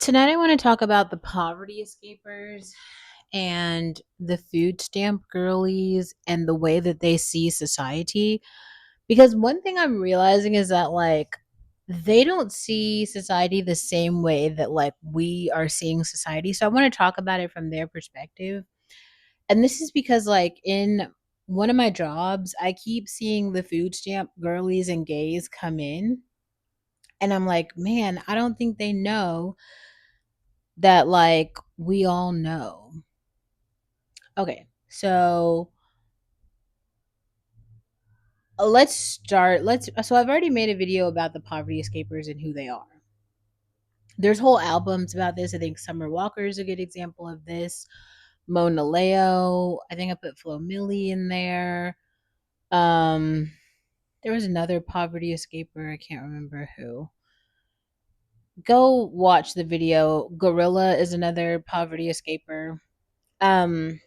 Tonight, I want to talk about the poverty escapers and the food stamp girlies and the way that they see society. Because one thing I'm realizing is that, they don't see society the same way that, we are seeing society. So I want to talk about it from their perspective. And this is because, in one of my jobs, I keep seeing the food stamp girlies and gays come in. And I'm like, man, I don't think they know that we all know. Okay, so let's start. Let's so I've already made a video about the poverty escapers and who they are. There's whole albums about this. I think Summer Walker is a good example of this. Mona Leo. I think I put Flo Milli in there. Um there was another poverty escaper. I can't remember who. Go watch the video. Gorilla is another poverty escaper. Um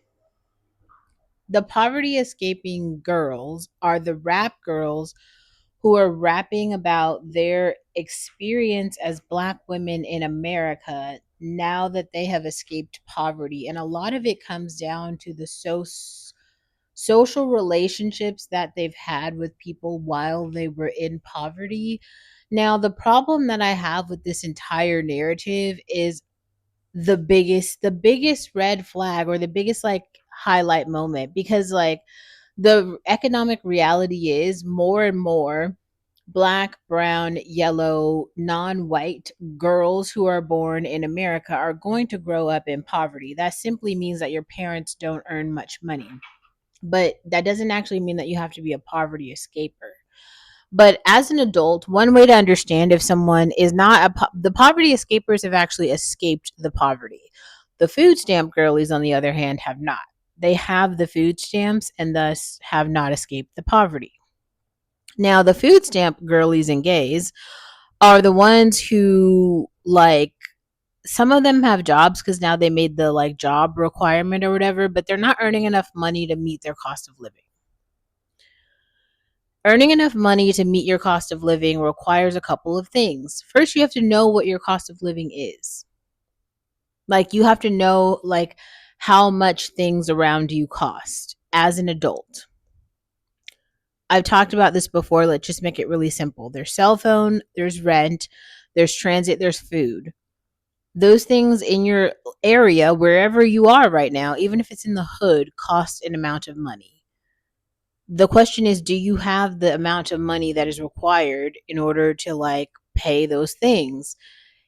the poverty escaping girls are the rap girls who are rapping about their experience as Black women in America now that they have escaped poverty. And a lot of it comes down to the social relationships that they've had with people while they were in poverty. Now, the problem that I have with this entire narrative is the biggest red flag, or the biggest highlight moment, because the economic reality is more and more Black, brown, yellow, non-white girls who are born in America are going to grow up in poverty. That simply means that your parents don't earn much money, but that doesn't actually mean that you have to be a poverty escaper. But as an adult, one way to understand if someone is not the poverty escapers have actually escaped the poverty. The food stamp girlies, on the other hand, have not. They have the food stamps and thus have not escaped the poverty. Now, the food stamp girlies and gays are the ones who, some of them have jobs because now they made the job requirement or whatever, but they're not earning enough money to meet their cost of living. Earning enough money to meet your cost of living requires a couple of things. First, you have to know what your cost of living is. You have to know how much things around you cost as an adult. I've talked about this before. Let's just make it really simple. There's cell phone, there's rent, there's transit, there's food. Those things in your area, wherever you are right now, even if it's in the hood, cost an amount of money. The question is, do you have the amount of money that is required in order to pay those things?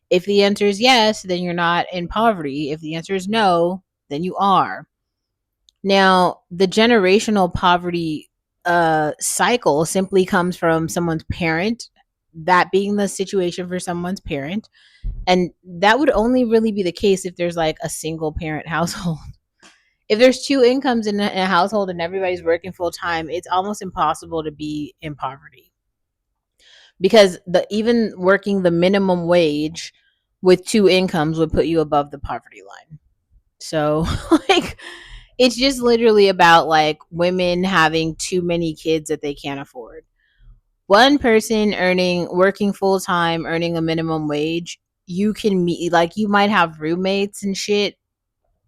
If the answer is yes, then you're not in poverty. If the answer is no, then you are. Now, the generational poverty cycle simply comes from someone's parent, that being the situation for someone's parent. And that would only really be the case if there's a single parent household. If there's two incomes in a household and everybody's working full time, it's almost impossible to be in poverty, because the even working the minimum wage with two incomes would put you above the poverty line. So it's just literally about women having too many kids that they can't afford. One person working full time, earning a minimum wage, you can meet, you might have roommates and shit,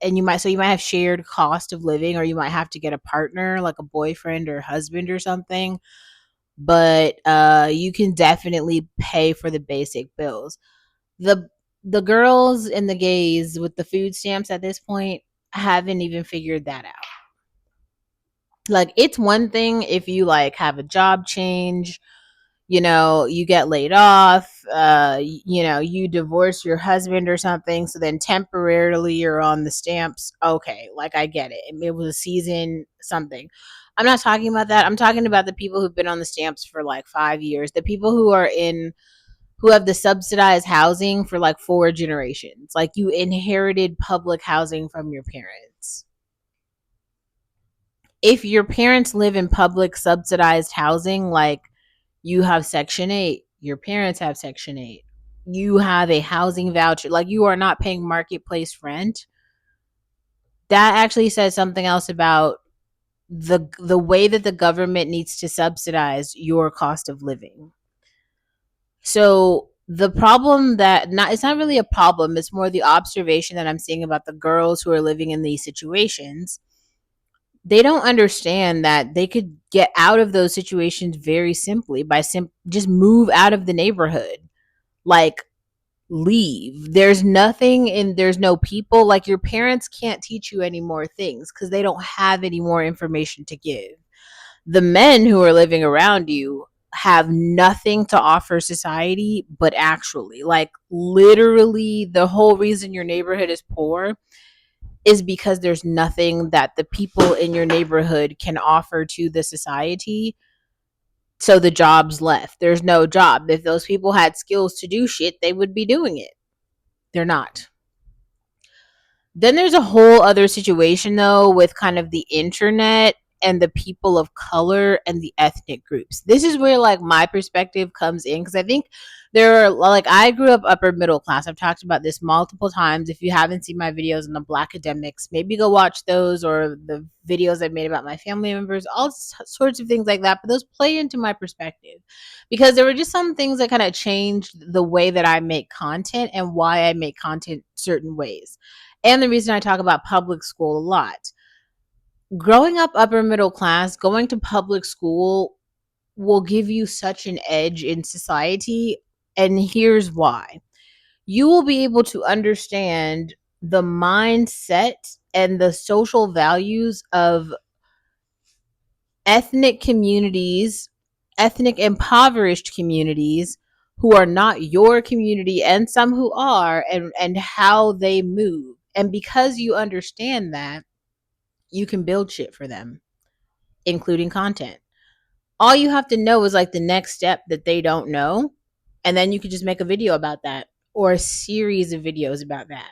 and you might have shared cost of living, or you might have to get a partner, like a boyfriend or husband or something. But you can definitely pay for the basic bills. The girls and the gays with the food stamps at this point haven't even figured that out. It's one thing if you have a job change, you get laid off, you divorce your husband or something, so then temporarily you're on the stamps. Okay, I get it. It was a season, something. I'm not talking about that. I'm talking about the people who've been on the stamps for 5 years, the people who have the subsidized housing for 4 generations. You inherited public housing from your parents. If your parents live in public subsidized housing, you have Section 8, your parents have Section 8, you have a housing voucher, you are not paying marketplace rent, that actually says something else about the way that the government needs to subsidize your cost of living. So The problem that not it's not really a problem, it's more the observation that I'm seeing about the girls who are living in these situations. They don't understand that they could get out of those situations very simply by just move out of the neighborhood. Like, leave. There's no people. Like, your parents can't teach you any more things because they don't have any more information to give. The men who are living around you have nothing to offer society, but actually, like, literally, the whole reason your neighborhood is poor is because there's nothing that the people in your neighborhood can offer to the society. So the jobs left. There's no job. If those people had skills to do shit, they would be doing it. They're not. Then there's a whole other situation though with kind of the internet and the people of color and the ethnic groups. This is where like my perspective comes in because I think there are like I grew up upper middle class. I've talked about this multiple times. If you haven't seen my videos on the Black academics, maybe go watch those or the videos I've made about my family members, all sorts of things like that. But those play into my perspective because there were just some things that kind of changed the way that I make content and why I make content certain ways. And the reason I talk about public school a lot. Growing up upper middle class, going to public school will give you such an edge in society. And here's why: you will be able to understand the mindset and the social values of ethnic communities, ethnic impoverished communities who are not your community and some who are, and how they move. And because you understand that, you can build shit for them, including content. All you have to know is like the next step that they don't know. And then you could just make a video about that or a series of videos about that.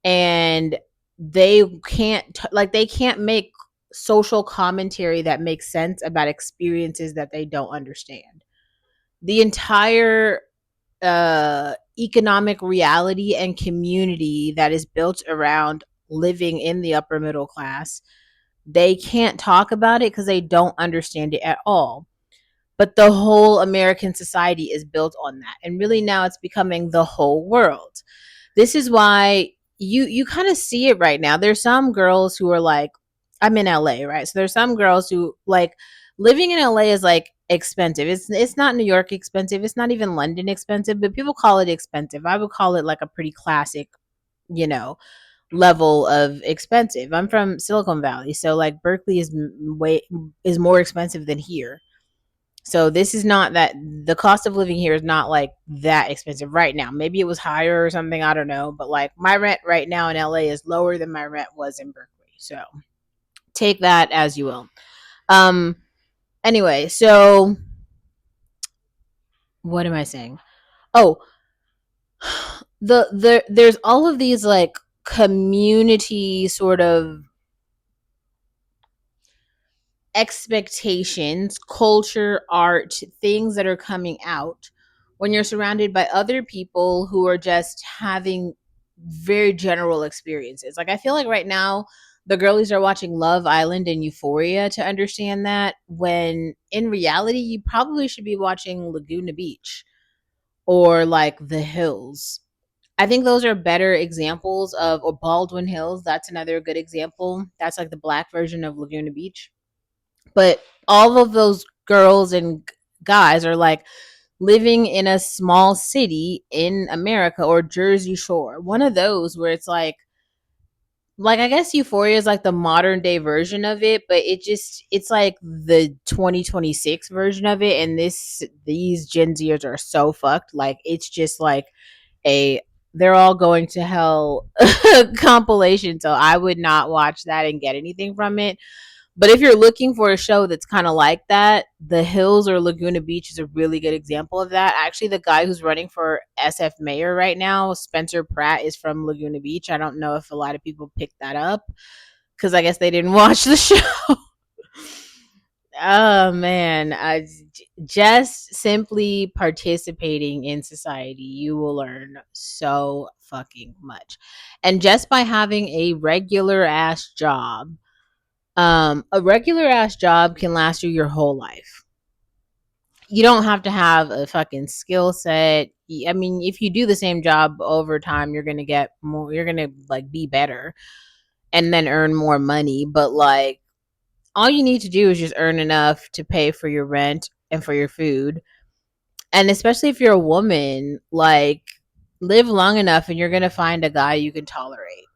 And they can't make social commentary that makes sense about experiences that they don't understand. The entire economic reality and community that is built around living in the upper middle class, they can't talk about it because they don't understand it at all. But the whole American society is built on that. And really now it's becoming the whole world. This is why you kind of see it right now. There's some girls who are like, I'm in LA, right? So there's some girls who like living in LA is like expensive. It's not New York expensive. It's not even London expensive, but people call it expensive. I would call it like a pretty classic, you know, level of expensive. I'm from Silicon Valley, so like Berkeley is more expensive than here. So this is not that the cost of living here is not like that expensive right now. Maybe it was higher or something, I don't know, but like my rent right now in LA is lower than my rent was in Berkeley. So take that as you will. Um anyway, so what am I saying? Oh, there's all of these like community sort of expectations, culture, art, things that are coming out when you're surrounded by other people who are just having very general experiences. Like, I feel like right now, the girlies are watching Love Island and Euphoria to understand that, when in reality, you probably should be watching Laguna Beach or like The Hills. I think those are better examples of, or Baldwin Hills. That's another good example. That's like the black version of Laguna Beach. But all of those girls and guys are like living in a small city in America or Jersey Shore. One of those where it's like I guess Euphoria is like the modern day version of it, but it's like the 2026 version of it. And these Gen Zers are so fucked. Like, it's just like a they're all going to hell compilation. So I would not watch that and get anything from it. But if you're looking for a show that's kind of like that, The Hills or Laguna Beach is a really good example of that. Actually, the guy who's running for SF mayor right now, Spencer Pratt, is from Laguna Beach. I don't know if a lot of people picked that up because I guess they didn't watch the show. Oh man, just simply participating in society, you will learn so fucking much. And just by having a regular ass job, a regular ass job can last you your whole life. You don't have to have a fucking skill set. I mean, if you do the same job over time, you're going to get more, you're going to like be better and then earn more money. But like, all you need to do is just earn enough to pay for your rent and for your food. And especially if you're a woman, like, live long enough and you're going to find a guy you can tolerate.